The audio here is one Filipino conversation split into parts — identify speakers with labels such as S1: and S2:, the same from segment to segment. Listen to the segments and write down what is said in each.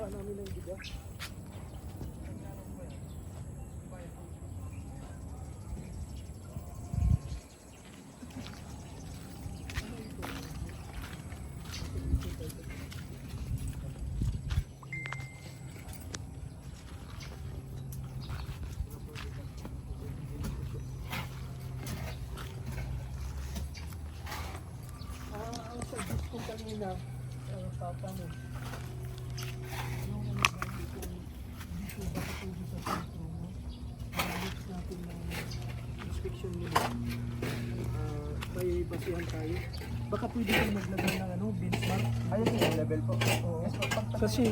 S1: Gawa namin ng biga. Ang suggest ko kanina, papa mo, yung ano ba dito, dito ba katulad sa sentro mo, maliit natin ng inspection nila, may basihan tayo. Baka pwede kang maglagay ng ano, benchmark.
S2: Ayun yung level po.
S1: Oo.
S2: Yes po.
S1: Kasi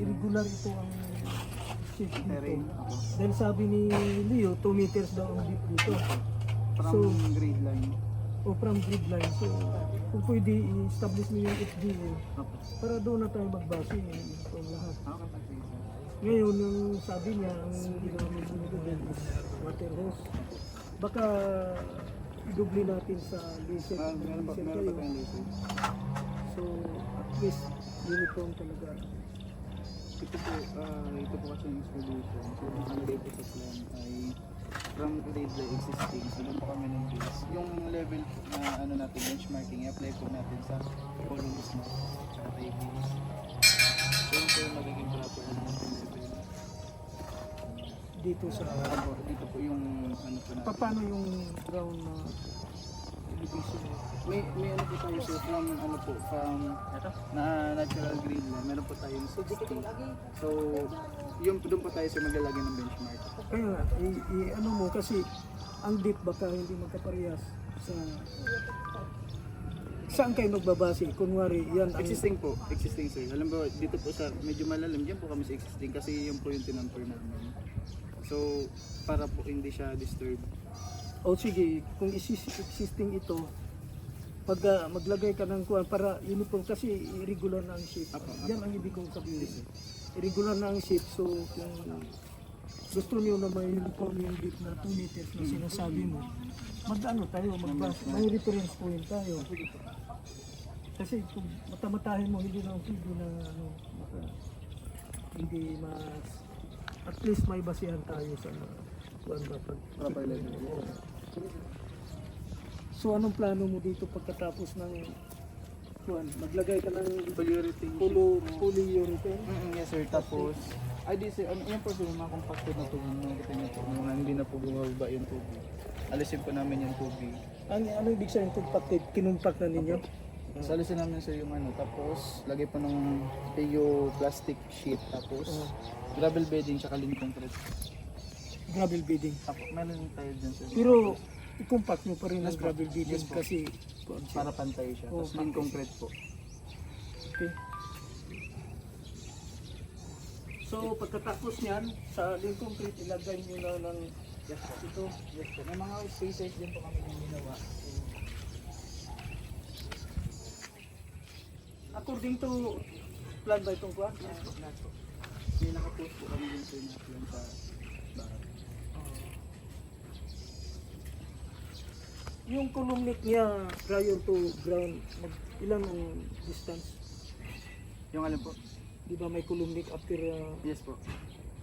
S1: irregular ito ang shape dito.
S2: Terrain.
S1: Dahil sabi ni Leo, 2 meters daw ang deep dito.
S2: From grade line.
S1: O from grid line. So, kung pwede i-establish mo yung HDA, para doon na tayo magbase ito lahat. Ngayon, yung sabi niya, ang ginamit nito din is water hose. Baka i-double natin sa laser.
S2: Meron pa
S1: kayo.
S2: tayong laser.
S1: So, at least uniform talaga.
S2: Ito po kasi yung solution. So, ang nalagay po sa plan ay from grade line existing. So, doon po kami ng base. Yung level po na ano natin, benchmarking, i-apply po natin sa columns na tsaka tayo base. So, yun po yung magiging proper natin level.
S1: Dito sa...
S2: Dito po yung ano po natin.
S1: Paano yung ground na elevation?
S2: May ano po tayo sir, from ano po, from na natural grade line, meron po tayong 60. So, yung doon po tayo sa maglalagay ng benchmark.
S1: Kaya nga, ano mo kasi ang deep baka hindi magkaparehas sa... Saan kayo magbabase? Kunwari, yan ang...
S2: Existing po, existing sir. Alam mo, dito po sa medyo malalim, dyan po kami sa existing kasi yun po yung tinamper namin. So, para po hindi siya disturb.
S1: O sige, kung existing ito, pag maglagay ka ng kuwan para uniform kasi irregular na ang shape. Yan ang ibig kong sabihin. Irregular na ang shape, so kung gusto niyo na may uniform yung deep na 2 meters na sinasabi mo, mag-ano tayo, may reference point tayo. Kasi kung matamatahin mo, hindi na pwede na ano, hindi mas, at least may basihan tayo sa kuwan ba pag
S2: Proper level.
S1: So anong plano mo dito pagkatapos ng kuwan? Maglagay ka ng
S2: Polyurethane.
S1: polyurethane?
S2: Yes sir, tapos ay di sir, yan po sir, mga compacted na tubig na kita niyo po, mga hindi na po bumababa yung tubig. Alisin po namin yung tubig.
S1: Ano ibig sabihin compacted? Kinumpak na ninyo?
S2: So alisin namin sir yung ano, tapos lagay po ng PU plastic sheet, tapos gravel bedding tsaka lean concrete.
S1: Gravel bedding.
S2: Tapos meron tayo dyan sir.
S1: Pero i-compact nyo pa rin ang
S2: Yes po.
S1: gravel bedding
S2: Yes po.
S1: kasi kuwan siya.
S2: Para pantay siya.
S1: Oh,
S2: Tapos lean
S1: pantay
S2: concrete po.
S1: Okay. So pagkatapos niyan, sa lean concrete ilagay nyo na ng
S2: Yes po.
S1: ito.
S2: Yes po. May mga spacers din po kami yung ginawa.
S1: According to plan ba itong kuwan?
S2: Yes po, lahat po. May nakapost po kami din sir na plan sa bahay.
S1: Yung columnic niya prior to ground, ilan ang distance?
S2: Yung alam po?
S1: Di ba may columnic after
S2: Yes po.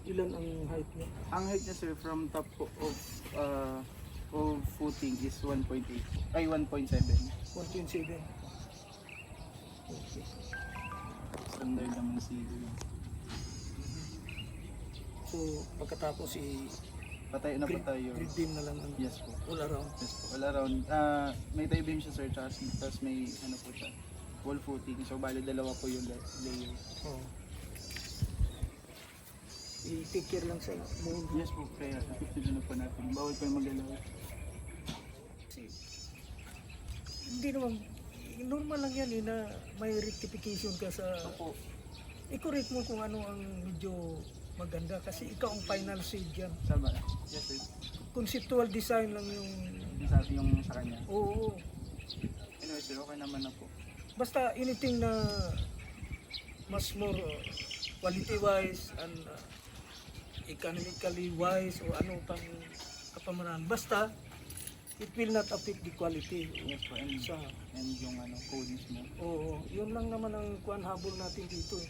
S1: ilan ang height niya?
S2: Ang height niya sir from top po of footing is 1.8 ay 1.7.
S1: 1.7. Okay.
S2: Standard naman si
S1: So pagkatapos
S2: patay na po tayo.
S1: grid beam na lang ang
S2: Yes po.
S1: all around.
S2: Yes po. All around. May tie beam siya sir, tapos may ano po siya, wall footing. So bali dalawa po yung layer.
S1: Oh. I-take care lang sa mold.
S2: Yes po, kaya na po natin. Bawal pa yung magalaw.
S1: Hindi naman, normal lang yan na may rectification ka sa...
S2: Opo.
S1: I-correct mo kung ano ang medyo maganda kasi ikaw ang final say dyan.
S2: Sama. Yes sir.
S1: Conceptual design lang yung...
S2: Yung sabi yung sa kanya.
S1: Oo.
S2: Anyway sir, okay naman na po.
S1: Basta anything na mas more quality wise and economically wise o ano pang kapamanan. Basta it will not affect the quality.
S2: Yes po, and,
S1: Sa,
S2: and yung ano, code mismo.
S1: oo, yun lang naman ang kuan habol natin dito eh.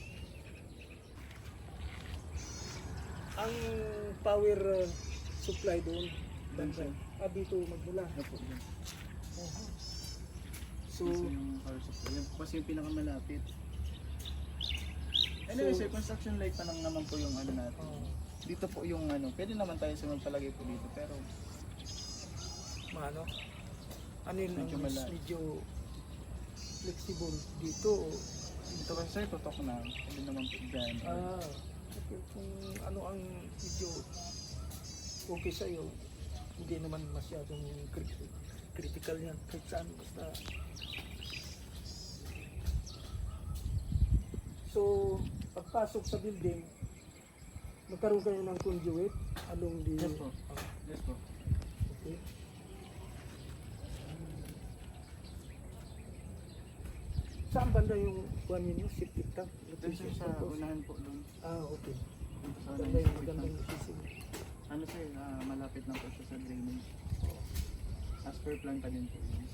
S1: ang power supply doon.
S2: Doon, sir.
S1: Dito magmula.
S2: Opo, yun.
S1: So,
S2: Ito yung power supply. Yan po kasi yung pinakamalapit. Anyway,
S1: So-
S2: sir, construction light pa lang naman po yung ano natin.
S1: oh,
S2: Dito po yung ano, pwede naman tayo sa magpalagay po dito, pero
S1: maano? Ano yun,
S2: Medyo
S1: ang
S2: malayo.
S1: medyo flexible dito.
S2: dito kasi sir, tutok na. Pwede naman po dyan.
S1: Okay, kung ano ang medyo okay sa'yo, hindi naman masyadong critical yan. Kahit saan, basta. So, pagpasok sa building, magkaroon kayo ng conduit along the...
S2: Yes po. Yes po.
S1: Okay. Saan banda yung kuha ninyo? Septic tank?
S2: Doon sir, sa unahan po doon.
S1: Okay.
S2: Sa
S1: Ganda
S2: unahan
S1: yung
S2: po
S1: magandang
S2: ito.
S1: system.
S2: Ano sir, malapit lang po siya sa drainage. As per plan pa din po yun.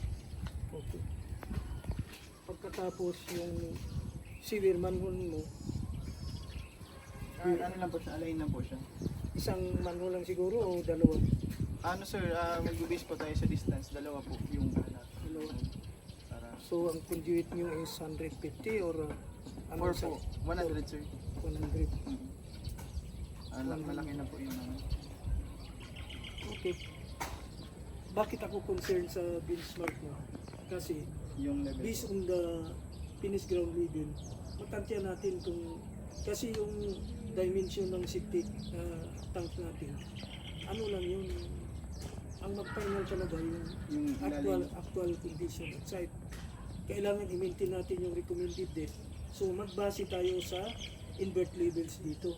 S1: Okay. Pagkatapos yung sewer manhole mo,
S2: Ano lang po siya, align lang po siya.
S1: isang manhole lang siguro o dalawa?
S2: Ano sir, mag-base po tayo sa distance. Dalawa po yung hanap.
S1: Dalawa.
S2: Para
S1: So ang conduit nyo is 150 or ano
S2: or
S1: sa-
S2: po, 100 sir.
S1: 100.
S2: Malaki na po yung ano.
S1: Okay. Bakit ako concerned sa benchmark mo? Kasi
S2: Yung level
S1: based
S2: po.
S1: on the finished ground level, matantya natin kung kasi yung dimension ng septic tank natin, ano lang yun, ang mag-final talaga yung
S2: Yung
S1: actual condition at site. Kailangan i-maintain natin yung recommended depth. So magbase tayo sa invert levels dito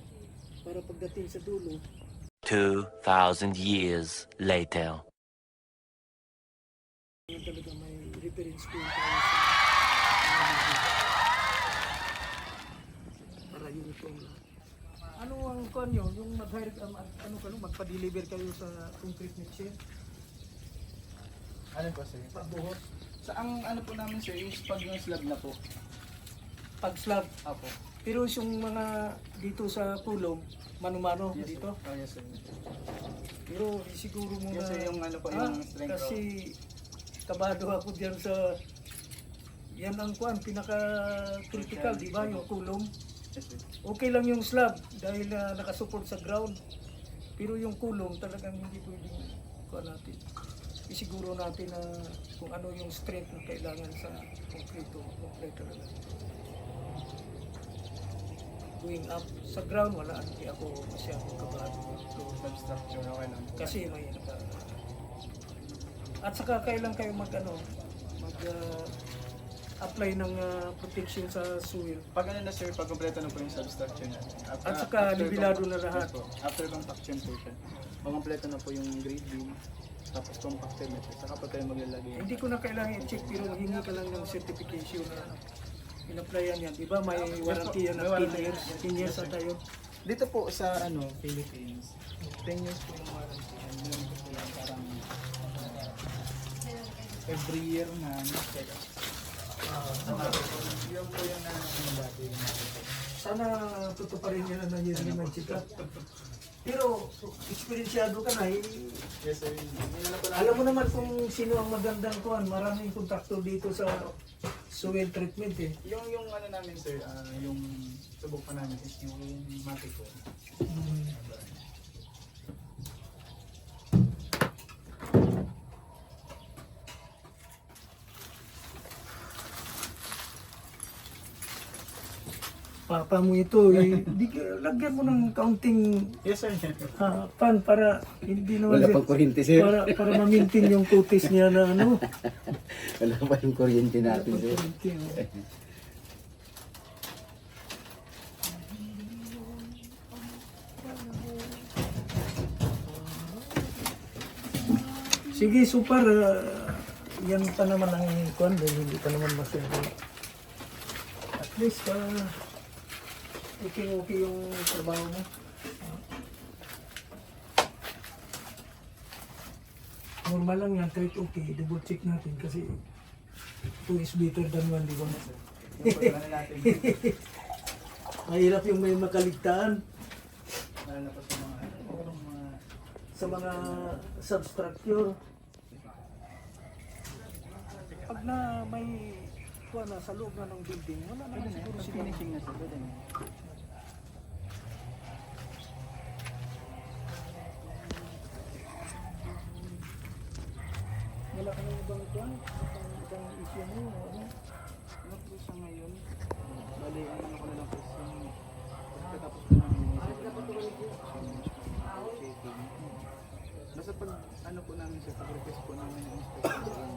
S1: para pagdating sa dulo,
S3: 2,000 years later.
S1: yun talaga may reference point tayo sa para uniform lang. Ano ang kuan nyo? Yung mag-hire, magpa-deliver kayo sa concrete mixer?
S2: Ano po sir?
S1: Pagbuhos?
S2: Sa ang ano po namin sir, is pag yung slab na po.
S1: Pag-slab?
S2: Apo.
S1: Pero yung mga dito sa kulong, mano-mano
S2: Yes,
S1: dito?
S2: Sir. Oh, yes sir.
S1: Pero siguro muna...
S2: Yes sir, yung ano po, yung strength
S1: kasi kabado ako diyan sa... Yan ang kuan, pinaka-critical, di ba? Yung kulong.
S2: Yes sir.
S1: Okay lang yung slab dahil nakasupport sa ground. Pero yung kulong talagang hindi pwedeng kuan natin. Isiguro natin na kung ano yung strength na kailangan sa konkreto talaga. Going up sa ground, wala, hindi ako masyadong kabado.
S2: Substructure, okay lang po.
S1: Kasi may at saka kailan kayo mag apply ng protection sa soil.
S2: Pag ano na sir, pag kompleto na po yung substructure natin.
S1: At saka nibilado na lahat.
S2: Yes po. After compaction po siya. Pag kompleto na po yung grade beam, tapos compacted na siya. Saka pa tayo maglalagay.
S1: Hindi ko na kailangan i-check pero hingi ka lang ng certification na in-applyan yan. Diba may warranty yan ng 10 years. 10 years na tayo.
S2: Dito po sa ano, Philippines, 10 years po yung warranty. And yun po yan parang every year na check up. Yun po yung dati.
S1: Sana tutuparin nyo na nangyari may check up. Pero eksperyensyado ka na,
S2: Yes sir.
S1: alam mo naman kung sino ang magandang kuhan. Maraming kontraktor dito sa soil treatment eh.
S2: Yung ano namin sir, yung subok pa namin is yung Matico.
S1: Papa mo ito, lagyan mo ng counting
S2: Yes sir.
S1: pan para hindi naman
S4: Wala pang kuryente sir.
S1: para ma-maintain yung kutis niya na ano.
S4: Wala pa yung kuryente natin sir.
S1: Sige, super. Yan pa naman ang kuhan dahil hindi pa naman masyado. At least, okay yung trabaho mo. Normal lang yan, kahit okay, double check natin kasi 2 is better than 1, di ba?
S2: Yung pag ano natin.
S1: Mahirap yung may makaligtaan.
S2: Lalo na po sa mga
S1: sa mga substructure. Pag na may kuha na sa loob na ng building, wala na
S2: pwede na,
S1: siguro
S2: pag
S1: sila.
S2: finishing na siya, pwede na.
S1: Wala ka ng ibang kuha, ibang issue mo, ano?
S2: Ano po siya ngayon? Bali, ang ano ko na lang po is yung pagkatapos ko namin yung checking. Basta pag ano po namin siya, pag request po namin yung inspection,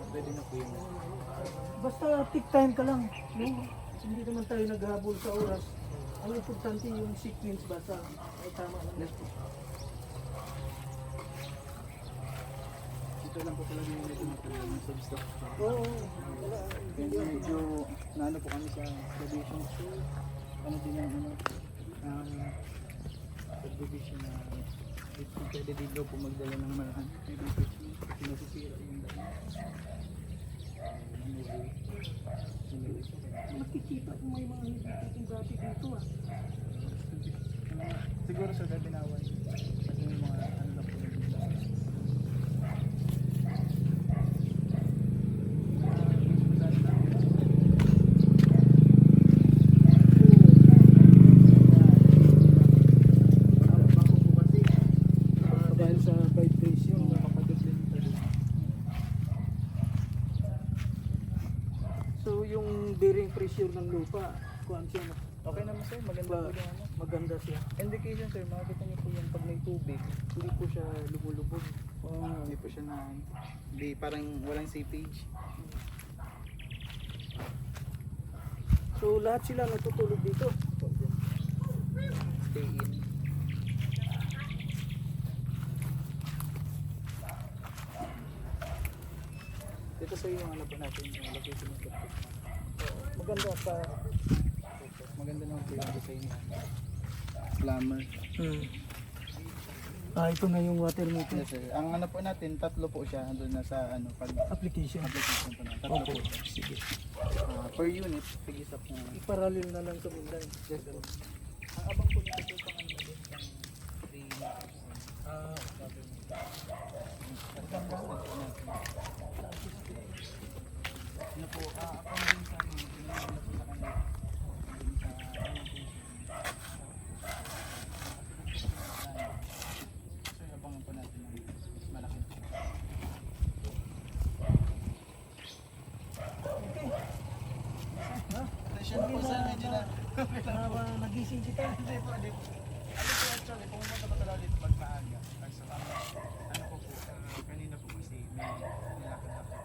S2: pwede na po yun.
S1: Basta take time ka lang, no? Hindi naman tayo naghabol sa oras. Ang importante yung sequence basta ay tama lang.
S2: Yes po. Ito lang po talaga yung medyo matagal ng substructure.
S1: Oo, wala.
S2: Kaya medyo naano po kami sa subdivision. So, ano din ang ano, subdivision na pwede dito po magdala ng malahan. Maybe kasi nasisira yung daan.
S1: Makikita kung may mga hindi dati dito ah.
S2: Siguro sa Gabinawan. Kasi may mga ano lang po na dito.
S1: Dahil sa vibration. So yung bearing pressure ng lupa, kuan siya,
S2: Okay naman sir, maganda po yung ano.
S1: maganda siya.
S2: Indication sir, makikita niyo po yung pag may tubig, hindi po siya lubog-lubog. Hindi po siya na, hindi parang walang seepage.
S1: So lahat sila natutulog dito.
S2: Stay in. Ito sir yung ano po natin, yung location ng tubig.
S1: Maganda pa.
S2: Maganda naman po yung design niya. Plumber.
S1: Ito na yung water meter
S2: Yes sir. Ang ano po natin, tatlo po siya doon na sa ano, pag
S1: application.
S2: application po natin. Tatlo po siya.
S1: Sige.
S2: Per unit, tig-isap na.
S1: Iparallel na lang sa building.
S2: Yes sir. Ang abang po nito po pang ano din, pang 3 meters. Sabi mo. Ano po, ako din sa ano, pinag-ano po sa kanila. Dun sa so, abangan po natin ng mas malaki. Attention po sa medyo na.
S1: Nagising kita.
S2: Hindi po, hindi po. Ano po actually, pumunta pa talaga dito pag maaga. Kaso ano po po, kanina po kasi may nilakad ako.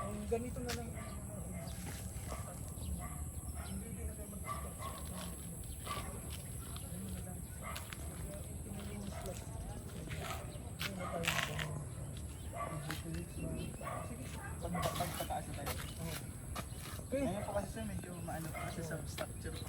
S1: Ang ganito na lang.
S2: Pagpataas na tayo.
S1: Okay.
S2: Ngayon po kasi sir, medyo maano po kasi sa structure po